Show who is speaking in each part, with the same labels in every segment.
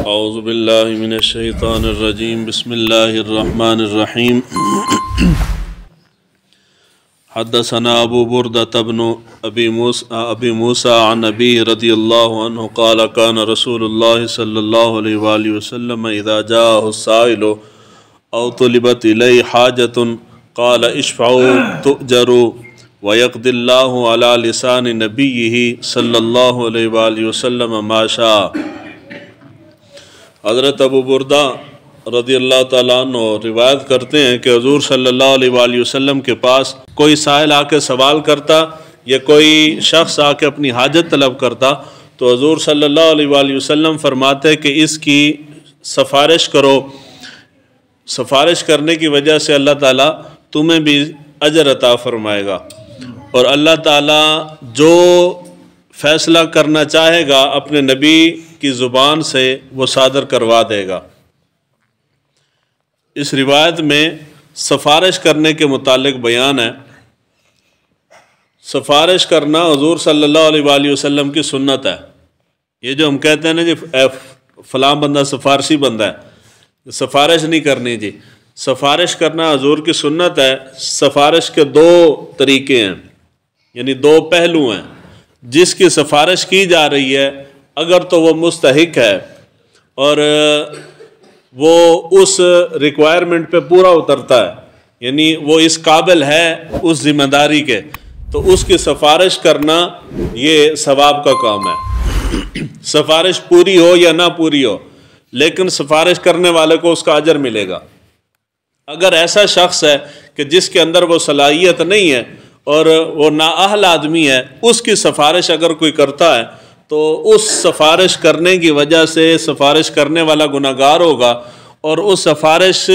Speaker 1: اعوذ باللہ من الشیطان الرجیم بسم اللہ الرحمن الرحیم حدثنا ابو بردة بن ابی موسیٰ عن ابی رضی اللہ عنہ قال کان رسول اللہ صلی اللہ علیہ وآلہ وسلم اذا جاءه السائل او طلبت الی حاجت قال اشفعوا تؤجروا ويقضي الله على لسان نبيه صلی اللہ علیہ وآلہ وسلم ما شاء۔ حضرت ابو بردہ رضی اللہ تعالیٰ عنہ روایت کرتے ہیں کہ حضور صلی اللہ علیہ وآلہ وسلم کے پاس کوئی سائل آ کے سوال کرتا یا کوئی شخص آ کے اپنی حاجت طلب کرتا تو حضور صلی اللہ علیہ وآلہ وسلم فرماتے کہ اس کی سفارش کرو، سفارش کرنے کی وجہ سے اللہ تعالیٰ تمہیں بھی اجر عطا فرمائے گا، اور اللہ تعالیٰ جو فیصلہ کرنا چاہے گا اپنے نبی کی زبان سے وہ صادر کروا دے گا۔ اس روایت میں سفارش کرنے کے متعلق بیان ہے۔ سفارش کرنا حضور صلی اللہ علیہ وآلہ وسلم کی سنت ہے۔ یہ جو ہم کہتے ہیں نا جی فلاں بندہ سفارشی بندہ ہے، سفارش نہیں کرنی جی، سفارش کرنا حضور کی سنت ہے۔ سفارش کے دو طریقے ہیں، یعنی دو پہلو ہیں۔ جس کی سفارش کی جا رہی ہے اگر تو وہ مستحق ہے اور وہ اس ریکوائرمنٹ پہ پورا اترتا ہے، یعنی وہ اس قابل ہے اس ذمہ داری کے، تو اس کی سفارش کرنا یہ ثواب کا کام ہے۔ سفارش پوری ہو یا نہ پوری ہو، لیکن سفارش کرنے والے کو اس کا اجر ملے گا۔ اگر ایسا شخص ہے کہ جس کے اندر وہ صلاحیت نہیں ہے اور وہ نااہل آدمی ہے، اس کی سفارش اگر کوئی کرتا ہے تو اس سفارش کرنے کی وجہ سے سفارش کرنے والا گناہگار ہوگا، اور اس سفارش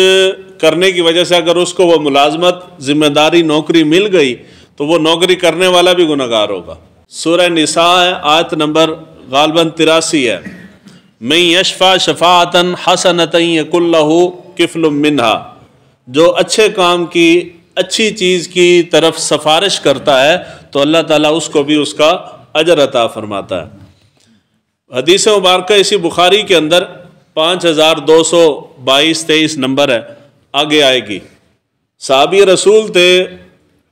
Speaker 1: کرنے کی وجہ سے اگر اس کو وہ ملازمت، ذمہ داری، نوکری مل گئی تو وہ نوکری کرنے والا بھی گناہگار ہوگا۔ سورہ نساء آیت نمبر غالباً 83 ہے۔ من یشفع شفاعۃ حسنۃ یکن لہ کفل منہا، جو اچھے کام کی، اچھی چیز کی طرف سفارش کرتا ہے تو اللہ تعالیٰ اس کو بھی اس کا اجر عطا فرماتا ہے۔ حدیث مبارکہ اسی بخاری کے اندر 5222-23 نمبر ہے، آگے آئے گی۔ صحابی رسول تھے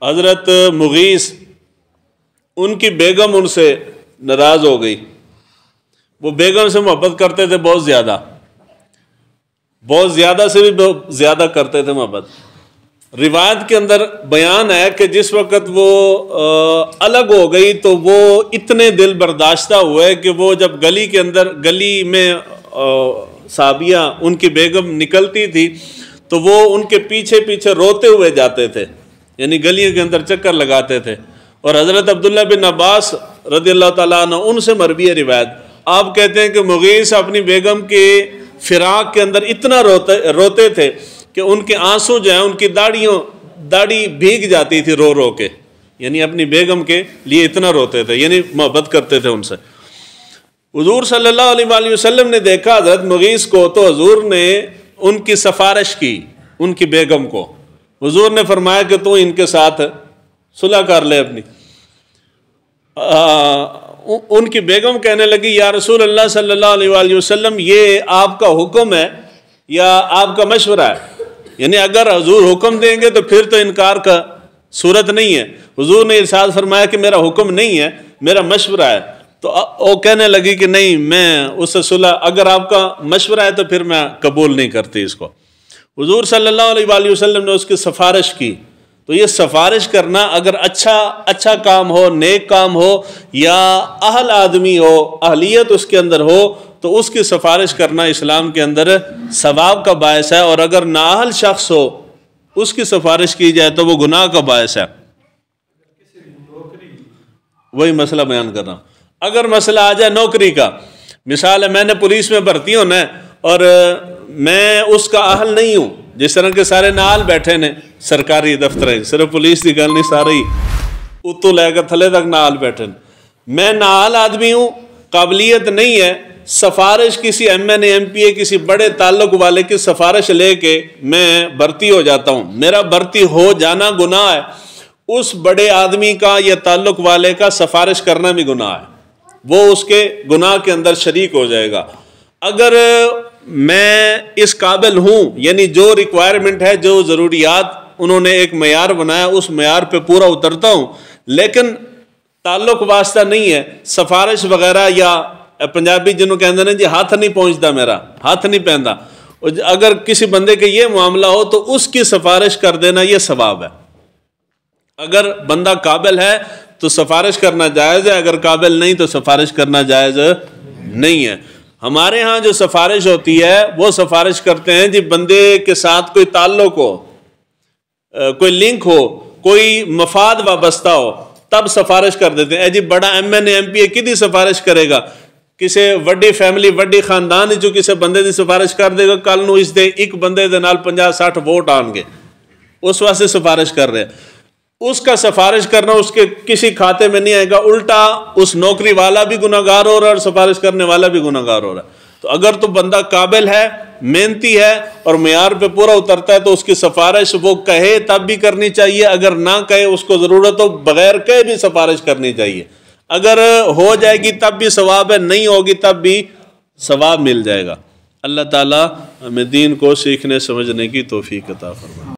Speaker 1: حضرت مغیث، ان کی بیگم ان سے ناراض ہو گئی۔ وہ بیگم سے محبت کرتے تھے بہت زیادہ، بہت زیادہ سے بھی بہت زیادہ کرتے تھے محبت۔ روایت کے اندر بیان ہے کہ جس وقت وہ الگ ہو گئی تو وہ اتنے دل برداشتہ ہوئے کہ وہ جب گلی کے اندر، گلی میں صحابیہ ان کی بیگم نکلتی تھی تو وہ ان کے پیچھے پیچھے روتے ہوئے جاتے تھے، یعنی گلیوں کے اندر چکر لگاتے تھے۔ اور حضرت عبداللہ بن عباس رضی اللہ تعالیٰ عنہ ان سے مروی ہے روایت، آپ کہتے ہیں کہ مغیث اپنی بیگم کے فراق کے اندر اتنا روتے تھے کہ ان کے آنسو جو ہیں ان کی داڑھی بھیگ جاتی تھی رو رو کے، یعنی اپنی بیگم کے لیے اتنا روتے تھے، یعنی محبت کرتے تھے ان سے۔ حضور صلی اللہ علیہ وآلہ وسلم نے دیکھا حضرت مغیث کو تو حضور نے ان کی سفارش کی، ان کی بیگم کو۔ حضور نے فرمایا کہ تو ان کے ساتھ صلح کر لے اپنی۔ ان کی بیگم کہنے لگی یا رسول اللہ صلی اللہ علیہ وآلہ وسلم، یہ آپ کا حکم ہے یا آپ کا مشورہ ہے؟ یعنی اگر حضور حکم دیں گے تو پھر تو انکار کا صورت نہیں ہے۔ حضور نے ارشاد فرمایا کہ میرا حکم نہیں ہے، میرا مشورہ ہے۔ تو وہ کہنے لگی کہ نہیں، میں اس سے صلح، اگر آپ کا مشورہ ہے تو پھر میں قبول نہیں کرتی اس کو۔ حضور صلی اللہ علیہ وآلہ وسلم نے اس کی سفارش کی۔ تو یہ سفارش کرنا اگر اچھا کام ہو، نیک کام ہو، یا اہل آدمی ہو، اہلیت اس کے اندر ہو، تو اس کی سفارش کرنا اسلام کے اندر ثواب کا باعث ہے، اور اگر نااہل شخص ہو اس کی سفارش کی جائے تو وہ گناہ کا باعث ہے۔ وہی مسئلہ بیان کر رہا ہوں۔ اگر مسئلہ آ جائے نوکری کا، مثال ہے میں نے پولیس میں بھرتی ہونا ہے اور میں اس کا اہل نہیں ہوں، جس طرح کے سارے نال بیٹھے نے سرکاری دفتر، صرف پولیس کی گل نہیں، سارے ہی اتو لے کر تھلے تک نال بیٹھے، میں نااہل آدمی ہوں، قابلیت نہیں ہے، سفارش کسی M N A, M P اے، کسی بڑے تعلق والے کی سفارش لے کے میں بھرتی ہو جاتا ہوں، میرا بھرتی ہو جانا گناہ ہے، اس بڑے آدمی کا یا تعلق والے کا سفارش کرنا بھی گناہ ہے، وہ اس کے گناہ کے اندر شریک ہو جائے گا۔ اگر میں اس قابل ہوں، یعنی جو ریکوائرمنٹ ہے، جو ضروریات انہوں نے ایک معیار بنایا، اس معیار پہ پورا اترتا ہوں، لیکن تعلق واسطہ نہیں ہے، سفارش وغیرہ، یا پنجابی جنہوں کہتے ہیں جی ہاتھ نہیں پہنچتا، میرا ہاتھ نہیں پہنتا، اگر کسی بندے کے یہ معاملہ ہو تو اس کی سفارش کر دینا یہ ثواب ہے۔ اگر بندہ قابل ہے تو سفارش کرنا جائز ہے، اگر قابل نہیں تو سفارش کرنا جائز نہیں ہے۔ ہمارے ہاں جو سفارش ہوتی ہے وہ سفارش کرتے ہیں جی بندے کے ساتھ کوئی تعلق ہو، کوئی لنک ہو، کوئی مفاد وابستہ ہو، تب سفارش کر دیتے ہیں۔ جی بڑا M N A M P A کدی سفارش کرے گا؟ کسی وڈی فیملی وڈی خاندان جو کسی بندے دی سفارش کر دے گا، کل نو اس دے ایک بندے دے نال 50-60 ووٹ آن گے، اس واسطے سفارش کر رہے ہیں۔ اس کا سفارش کرنا اس کے کسی کھاتے میں نہیں آئے گا، الٹا اس نوکری والا بھی گناہگار ہو رہا ہے اور سفارش کرنے والا بھی گناہگار ہو رہا ہے۔ تو اگر تو بندہ قابل ہے، محنتی ہے اور معیار پہ پورا اترتا ہے تو اس کی سفارش وہ کہے تب بھی کرنی چاہیے، اگر نہ کہے اس کو ضرورت ہو بغیر کہے بھی سفارش کرنی چاہیے۔ اگر ہو جائے گی تب بھی ثواب ہے، نہیں ہوگی تب بھی ثواب مل جائے گا۔ اللہ تعالیٰ ہمیں دین کو سیکھنے سمجھنے کی توفیق عطا فرمائے۔